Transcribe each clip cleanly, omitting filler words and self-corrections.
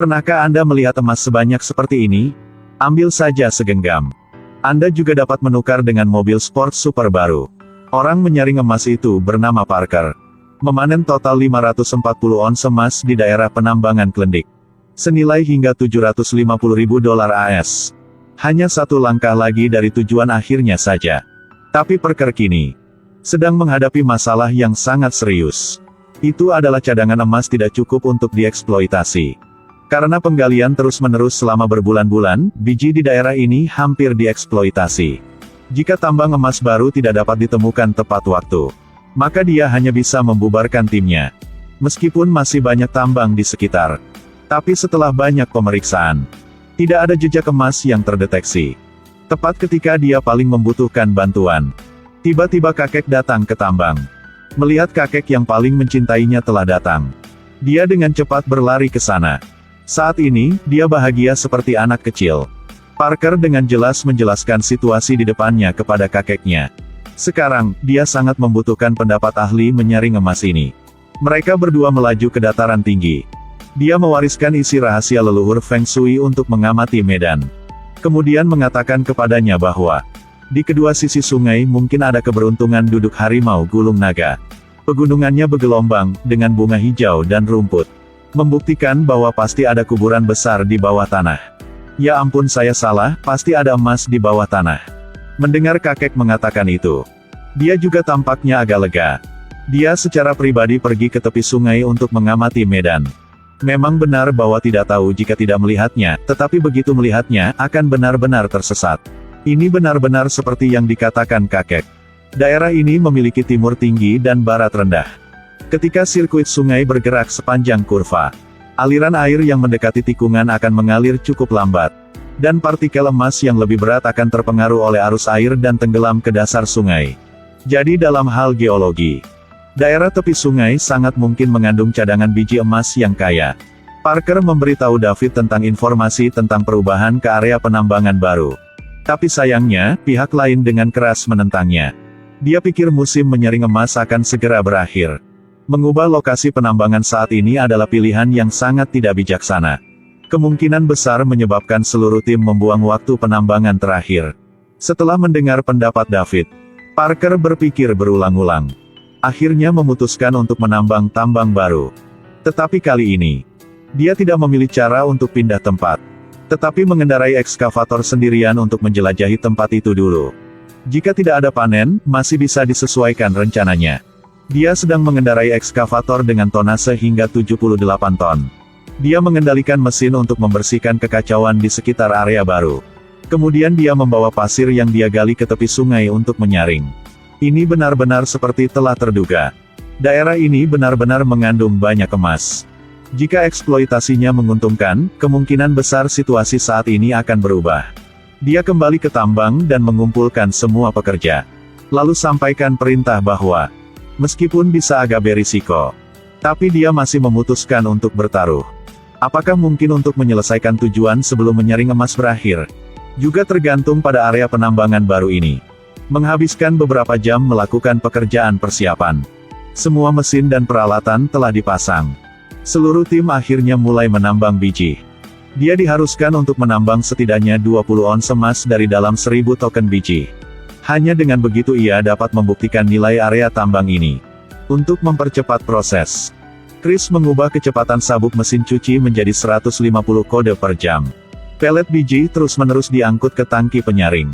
Pernahkah Anda melihat emas sebanyak seperti ini? Ambil saja segenggam. Anda juga dapat menukar dengan mobil sport super baru. Orang menyaring emas itu bernama Parker. Memanen total 540 ons emas di daerah penambangan Klondike. Senilai hingga $750.000 AS. Hanya satu langkah lagi dari tujuan akhirnya saja. Tapi Parker kini sedang menghadapi masalah yang sangat serius. Itu adalah cadangan emas tidak cukup untuk dieksploitasi. Karena penggalian terus-menerus selama berbulan-bulan, biji di daerah ini hampir dieksploitasi. Jika tambang emas baru tidak dapat ditemukan tepat waktu, maka dia hanya bisa membubarkan timnya. Meskipun masih banyak tambang di sekitar. Tapi setelah banyak pemeriksaan, tidak ada jejak emas yang terdeteksi. Tepat ketika dia paling membutuhkan bantuan, tiba-tiba kakek datang ke tambang. Melihat kakek yang paling mencintainya telah datang, dia dengan cepat berlari ke sana. Saat ini, dia bahagia seperti anak kecil. Parker dengan jelas menjelaskan situasi di depannya kepada kakeknya. Sekarang, dia sangat membutuhkan pendapat ahli menyaring emas ini. Mereka berdua melaju ke dataran tinggi. Dia mewariskan isi rahasia leluhur Feng Shui untuk mengamati medan. Kemudian mengatakan kepadanya bahwa di kedua sisi sungai mungkin ada keberuntungan duduk harimau gulung naga. Pegunungannya bergelombang, dengan bunga hijau dan rumput. Membuktikan bahwa pasti ada kuburan besar di bawah tanah. Ya ampun, saya salah, pasti ada emas di bawah tanah. Mendengar kakek mengatakan itu, dia juga tampaknya agak lega. Dia secara pribadi pergi ke tepi sungai untuk mengamati medan. Memang benar bahwa tidak tahu jika tidak melihatnya, tetapi begitu melihatnya, akan benar-benar tersesat. Ini benar-benar seperti yang dikatakan kakek. Daerah ini memiliki timur tinggi dan barat rendah. Ketika sirkuit sungai bergerak sepanjang kurva, aliran air yang mendekati tikungan akan mengalir cukup lambat. Dan partikel emas yang lebih berat akan terpengaruh oleh arus air dan tenggelam ke dasar sungai. Jadi dalam hal geologi, daerah tepi sungai sangat mungkin mengandung cadangan biji emas yang kaya. Parker memberitahu David tentang informasi tentang perubahan ke area penambangan baru. Tapi sayangnya, pihak lain dengan keras menentangnya. Dia pikir musim menyaring emas akan segera berakhir. Mengubah lokasi penambangan saat ini adalah pilihan yang sangat tidak bijaksana. Kemungkinan besar menyebabkan seluruh tim membuang waktu penambangan terakhir. Setelah mendengar pendapat David, Parker berpikir berulang-ulang. Akhirnya memutuskan untuk menambang tambang baru. Tetapi kali ini, dia tidak memilih cara untuk pindah tempat, tetapi mengendarai ekskavator sendirian untuk menjelajahi tempat itu dulu. Jika tidak ada panen, masih bisa disesuaikan rencananya. Dia sedang mengendarai ekskavator dengan tonase hingga 78 ton. Dia mengendalikan mesin untuk membersihkan kekacauan di sekitar area baru. Kemudian dia membawa pasir yang dia gali ke tepi sungai untuk menyaring. Ini benar-benar seperti telah terduga. Daerah ini benar-benar mengandung banyak emas. Jika eksploitasinya menguntungkan, kemungkinan besar situasi saat ini akan berubah. Dia kembali ke tambang dan mengumpulkan semua pekerja. Lalu sampaikan perintah bahwa, meskipun bisa agak berisiko, tapi dia masih memutuskan untuk bertaruh. Apakah mungkin untuk menyelesaikan tujuan sebelum menyaring emas berakhir? Juga tergantung pada area penambangan baru ini. Menghabiskan beberapa jam melakukan pekerjaan persiapan. Semua mesin dan peralatan telah dipasang. Seluruh tim akhirnya mulai menambang biji. Dia diharuskan untuk menambang setidaknya 20 ons emas dari dalam 1000 token biji. Hanya dengan begitu ia dapat membuktikan nilai area tambang ini. Untuk mempercepat proses, Chris mengubah kecepatan sabuk mesin cuci menjadi 150 kode per jam. Pelet biji terus-menerus diangkut ke tangki penyaring.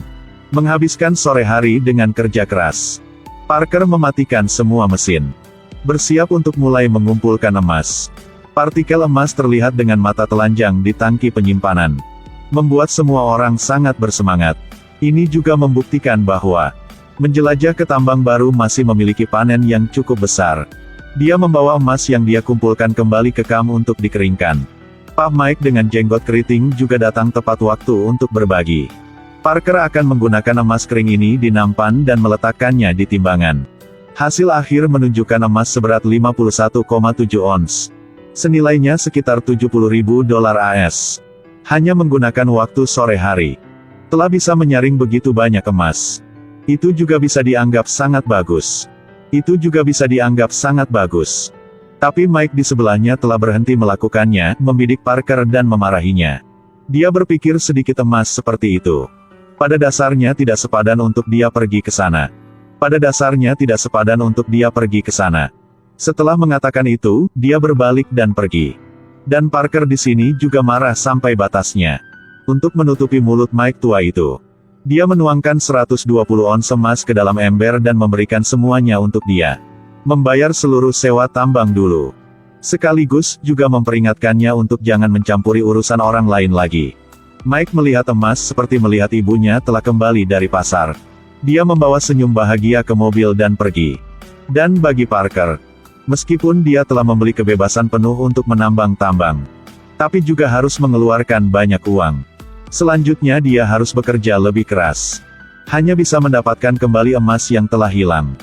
Menghabiskan sore hari dengan kerja keras. Parker mematikan semua mesin. Bersiap untuk mulai mengumpulkan emas. Partikel emas terlihat dengan mata telanjang di tangki penyimpanan. Membuat semua orang sangat bersemangat. Ini juga membuktikan bahwa menjelajah ke tambang baru masih memiliki panen yang cukup besar. Dia membawa emas yang dia kumpulkan kembali ke kam untuk dikeringkan. Pak Mike dengan jenggot keriting juga datang tepat waktu untuk berbagi. Parker akan menggunakan emas kering ini di nampan dan meletakkannya di timbangan. Hasil akhir menunjukkan emas seberat 51,7 ons. Senilainya sekitar $70.000 AS. Hanya menggunakan waktu sore hari. Telah bisa menyaring begitu banyak emas. Itu juga bisa dianggap sangat bagus. Itu juga bisa dianggap sangat bagus. Tapi Mike di sebelahnya telah berhenti melakukannya, membidik Parker dan memarahinya. Dia berpikir sedikit emas seperti itu. Pada dasarnya tidak sepadan untuk dia pergi ke sana. Pada dasarnya tidak sepadan untuk dia pergi ke sana. Setelah mengatakan itu, dia berbalik dan pergi. Dan Parker di sini juga marah sampai batasnya. Untuk menutupi mulut Mike tua itu, dia menuangkan 120 ons emas ke dalam ember dan memberikan semuanya untuk dia. Membayar seluruh sewa tambang dulu. Sekaligus juga memperingatkannya untuk jangan mencampuri urusan orang lain lagi. Mike melihat emas seperti melihat ibunya telah kembali dari pasar. Dia membawa senyum bahagia ke mobil dan pergi. Dan bagi Parker, meskipun dia telah membeli kebebasan penuh untuk menambang tambang, tapi juga harus mengeluarkan banyak uang. Selanjutnya dia harus bekerja lebih keras. Hanya bisa mendapatkan kembali emas yang telah hilang.